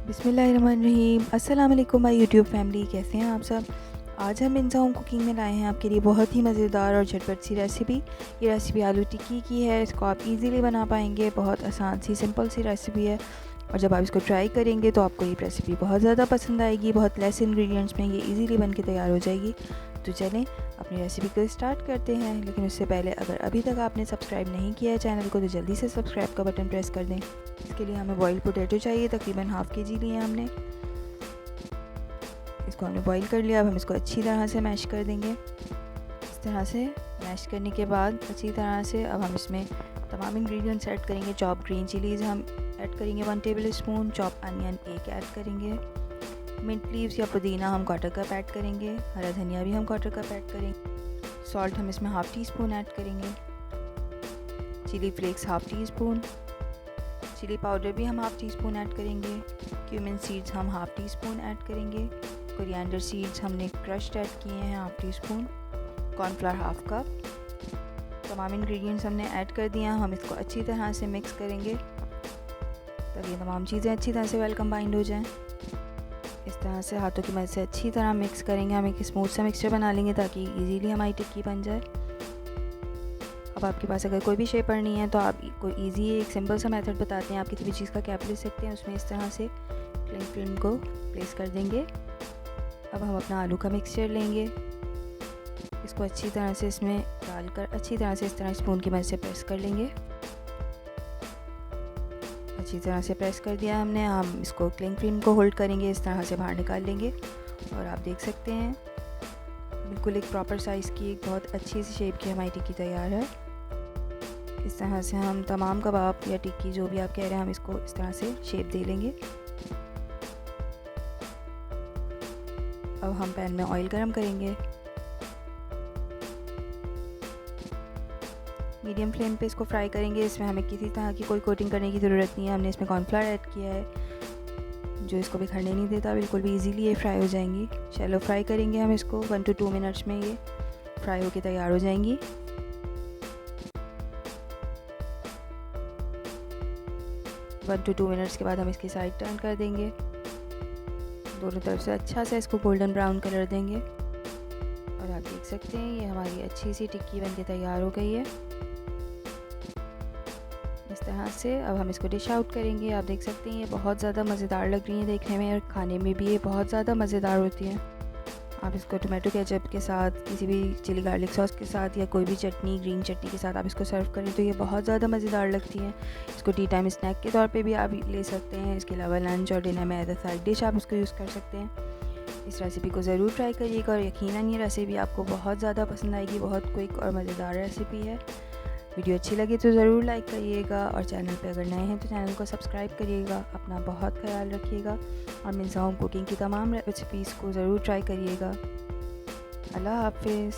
बिस्मिल्लाहिर्रहमानिर्रहीम। अस्सलाम वालेकुम माय यूट्यूब फैमिली, कैसे हैं आप सब। आज हम इंसा होम कुकिंग में लाए हैं आपके लिए बहुत ही मज़ेदार और झटपट सी रेसिपी। ये रेसिपी आलू टिक्की की है। इसको आप इजीली बना पाएंगे। बहुत आसान सी सिंपल सी रेसिपी है और जब आप इसको ट्राई करेंगे तो आपको ये रेसिपी बहुत ज़्यादा पसंद आएगी। बहुत लेस इंग्रेडिएंट्स में ये इजीली बन के तैयार हो जाएगी। तो चलें अपनी रेसिपी को स्टार्ट करते हैं, लेकिन उससे पहले अगर अभी तक आपने सब्सक्राइब नहीं किया है चैनल को तो जल्दी से सब्सक्राइब का बटन प्रेस कर दें। इसके लिए हमें बॉइल्ड पोटैटो चाहिए, तकरीबन हाफ़ kg लिए हमने। इसको हमने बॉईल कर लिया। अब हम इसको अच्छी तरह से मैश कर देंगे। इस तरह से मैश करने के बाद अच्छी तरह से अब हम इसमें तमाम इंग्रेडिएंट्स ऐड करेंगे। चॉप ग्रीन चिलीज़ हम ऐड करेंगे 1 table spoon. Chop onion 1 add करेंगे। मिंट लीव्स या पुदीना हम 1/4 कप ऐड करेंगे। हरा धनिया भी हम 1/4 कप ऐड करेंगे। सॉल्ट हम इसमें हाफ़ टी स्पून ऐड करेंगे। Chilli flakes half teaspoon. Chilli powder भी हम हाफ़ टी स्पून ऐड करेंगे। क्यूमिन सीड्स हम हाफ़ टी स्पून ऐड करेंगे। कोरिएंडर सीड्स हमने क्रश्ड ऐड किए हैं half teaspoon. Cornflour half cup. तमाम इंग्रेडिएंट्स हमने ऐड कर दिया। हम इसको अच्छी तरह से मिक्स करेंगे ताकि ये तमाम चीज़ें अच्छी तरह से वेल कंबाइंड हो जाएं। इस तरह से हाथों की मदद से अच्छी तरह मिक्स करेंगे। हम एक स्मूथ सा मिक्सचर बना लेंगे ताकि इजीली हमारी टिक्की बन जाए। अब आपके पास अगर कोई भी शेपर नहीं है तो आप कोई इजी एक सिंपल सा मेथड बताते हैं। आप किसी भी चीज़ का कैप ले सकते हैं। उसमें इस तरह से क्लिंग फिल्म को प्लेस कर देंगे। अब हम अपना आलू का मिक्सचर लेंगे। इसको अच्छी तरह से इसमें डालकर अच्छी तरह से इस तरह स्पून की मदद से प्रेस कर लेंगे। अच्छी तरह से प्रेस कर दिया हमने। हम इसको क्लिंग फिल्म को होल्ड करेंगे, इस तरह से बाहर निकाल लेंगे और आप देख सकते हैं बिल्कुल एक प्रॉपर साइज़ की एक बहुत अच्छी सी शेप की हमारी टिक्की तैयार है। इस तरह से हम तमाम कबाब या टिक्की जो भी आप कह रहे हैं हम इसको इस तरह से शेप दे लेंगे। अब हम पैन में ऑयल गरम करेंगे। मीडियम फ्लेम पे इसको फ्राई करेंगे। इसमें हमें किसी तरह की कोई कोटिंग करने की ज़रूरत नहीं है। हमने इसमें कॉर्नफ्लावर ऐड किया है जो इसको बिखरने नहीं देता। बिल्कुल भी इजीली ये फ्राई हो जाएंगी। शैलो फ्राई करेंगे हम इसको। 1 to 2 मिनट्स में ये फ्राई होके तैयार हो जाएंगी। 1 to 2 मिनट्स के बाद हम इसकी साइड टर्न कर देंगे। दोनों तरफ से अच्छा सा इसको गोल्डन ब्राउन कलर देंगे और आप देख सकते हैं ये हमारी अच्छी सी टिक्की बनके तैयार हो गई है इस तरह से। अब हम इसको डिश आउट करेंगे। आप देख सकते हैं ये बहुत ज़्यादा मज़ेदार लग रही है देखने में और खाने में भी ये बहुत ज़्यादा मज़ेदार होती है। आप इसको टोमेटो केचप के साथ, किसी भी चिली गार्लिक सॉस के साथ या कोई भी चटनी, ग्रीन चटनी के साथ आप इसको सर्व करें तो ये बहुत ज़्यादा मज़ेदार लगती है। इसको टी टाइम स्नैक के तौर पे भी आप ले सकते हैं। इसके अलावा लंच और डिनर में एज अ साइड डिश आप इसको यूज़ कर सकते हैं। इस रेसिपी को ज़रूर ट्राई करिएगा और यकीनन ये रेसिपी आपको बहुत ज़्यादा पसंद आएगी। बहुत क्विक और मज़ेदार रेसिपी है। वीडियो अच्छी लगी तो ज़रूर लाइक करिएगा और चैनल पे अगर नए हैं तो चैनल को सब्सक्राइब करिएगा। अपना बहुत ख्याल रखिएगा और इंसा होम कुकिंग की तमाम रेसिपीज़ को ज़रूर ट्राई करिएगा। अल्लाह हाफ़िज़।